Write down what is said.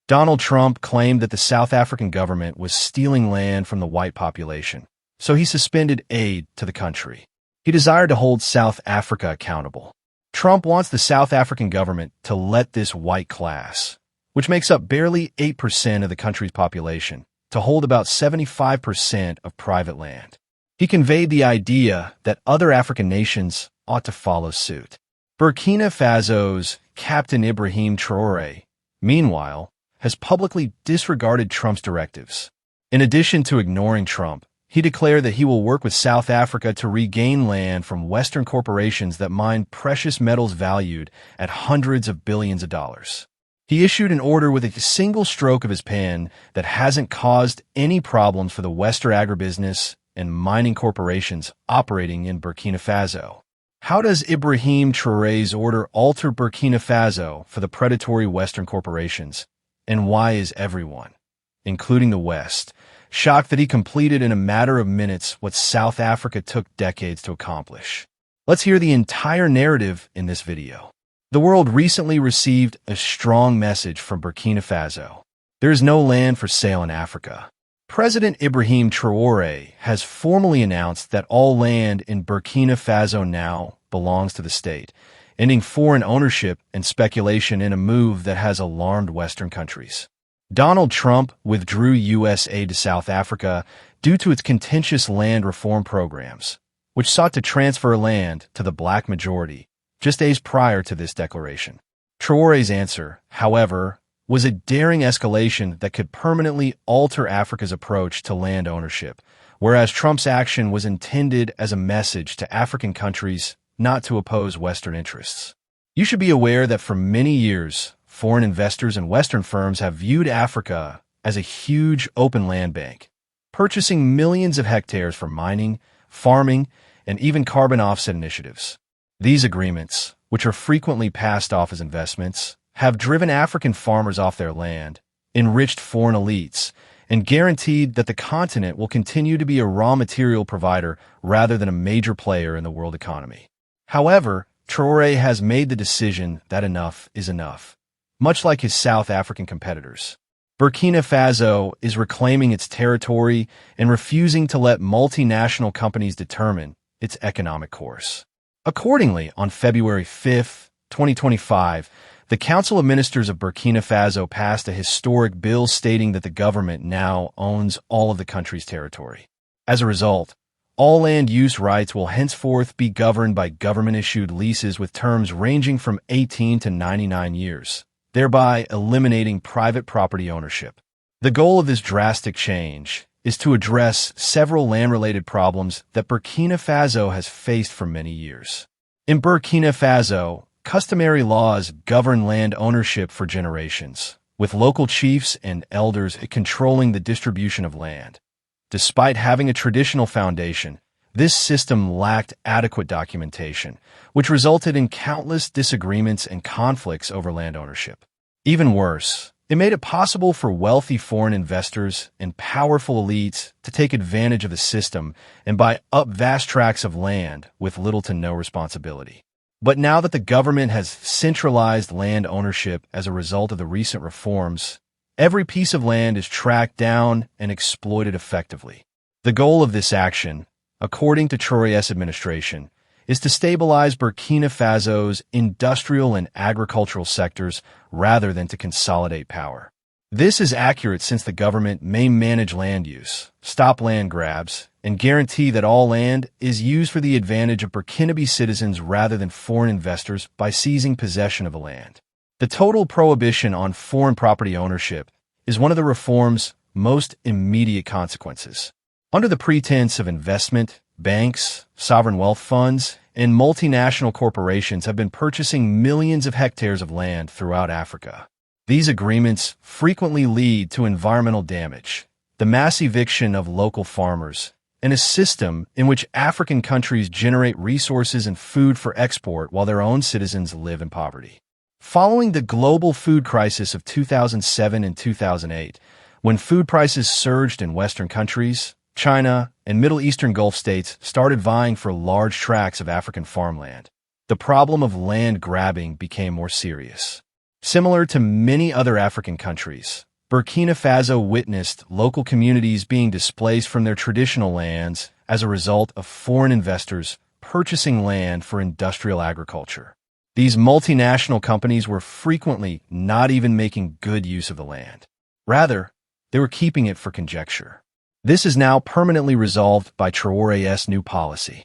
Donald Trump claimed that the South African government was stealing land from the white population, so he suspended aid to the country. He desired to hold South Africa accountable. Trump wants the South African government to let this white class, which makes up barely 8% of the country's population, to hold about 75% of private land. He conveyed the idea that other African nations ought to follow suit. Burkina Faso's Captain Ibrahim Traore, meanwhile, has publicly disregarded Trump's directives. In addition to ignoring Trump, he declared that he will work with South Africa to regain land from Western corporations that mine precious metals valued at hundreds of billions of dollars. He issued an order with a single stroke of his pen that hasn't caused any problems for the Western agribusiness and mining corporations operating in Burkina Faso. How does Ibrahim Traore's order alter Burkina Faso for the predatory Western corporations? And why is everyone, including the West, shocked that he completed in a matter of minutes what South Africa took decades to accomplish? Let's hear the entire narrative in this video. The world recently received a strong message from Burkina Faso. There is no land for sale in Africa. President Ibrahim Traore has formally announced that all land in Burkina Faso now belongs to the state, ending foreign ownership and speculation in a move that has alarmed Western countries. Donald Trump withdrew U.S. aid to South Africa due to its contentious land reform programs, which sought to transfer land to the black majority just days prior to this declaration. Traore's answer, however, was a daring escalation that could permanently alter Africa's approach to land ownership, whereas Trump's action was intended as a message to African countries not to oppose Western interests. You should be aware that for many years, foreign investors and Western firms have viewed Africa as a huge open land bank, purchasing millions of hectares for mining, farming, and even carbon offset initiatives. These agreements, which are frequently passed off as investments, have driven African farmers off their land, enriched foreign elites, and guaranteed that the continent will continue to be a raw material provider rather than a major player in the world economy. However, Traore has made the decision that enough is enough, much like his South African competitors. Burkina Faso is reclaiming its territory and refusing to let multinational companies determine its economic course. Accordingly, on February 5, 2025, the Council of Ministers of Burkina Faso passed a historic bill stating that the government now owns all of the country's territory. As a result, all land use rights will henceforth be governed by government-issued leases with terms ranging from 18 to 99 years, thereby eliminating private property ownership. The goal of this drastic change is to address several land-related problems that Burkina Faso has faced for many years. In Burkina Faso, customary laws govern land ownership for generations, with local chiefs and elders controlling the distribution of land. Despite having a traditional foundation, this system lacked adequate documentation, which resulted in countless disagreements and conflicts over land ownership. Even worse, it made it possible for wealthy foreign investors and powerful elites to take advantage of the system and buy up vast tracts of land with little to no responsibility. But now that the government has centralized land ownership as a result of the recent reforms, every piece of land is tracked down and exploited effectively. The goal of this action, according to Traore's administration, is to stabilize Burkina Faso's industrial and agricultural sectors rather than to consolidate power. This is accurate since the government may manage land use, stop land grabs, and guarantee that all land is used for the advantage of Burkinabe citizens rather than foreign investors by seizing possession of the land. The total prohibition on foreign property ownership is one of the reform's most immediate consequences. Under the pretense of investment, banks, sovereign wealth funds, and multinational corporations have been purchasing millions of hectares of land throughout Africa. These agreements frequently lead to environmental damage, the mass eviction of local farmers, and a system in which African countries generate resources and food for export while their own citizens live in poverty. Following the global food crisis of 2007 and 2008, when food prices surged in Western countries, China and Middle Eastern Gulf states started vying for large tracts of African farmland. The problem of land grabbing became more serious. Similar to many other African countries, Burkina Faso witnessed local communities being displaced from their traditional lands as a result of foreign investors purchasing land for industrial agriculture. These multinational companies were frequently not even making good use of the land. Rather, they were keeping it for conjecture. This is now permanently resolved by Traore's new policy.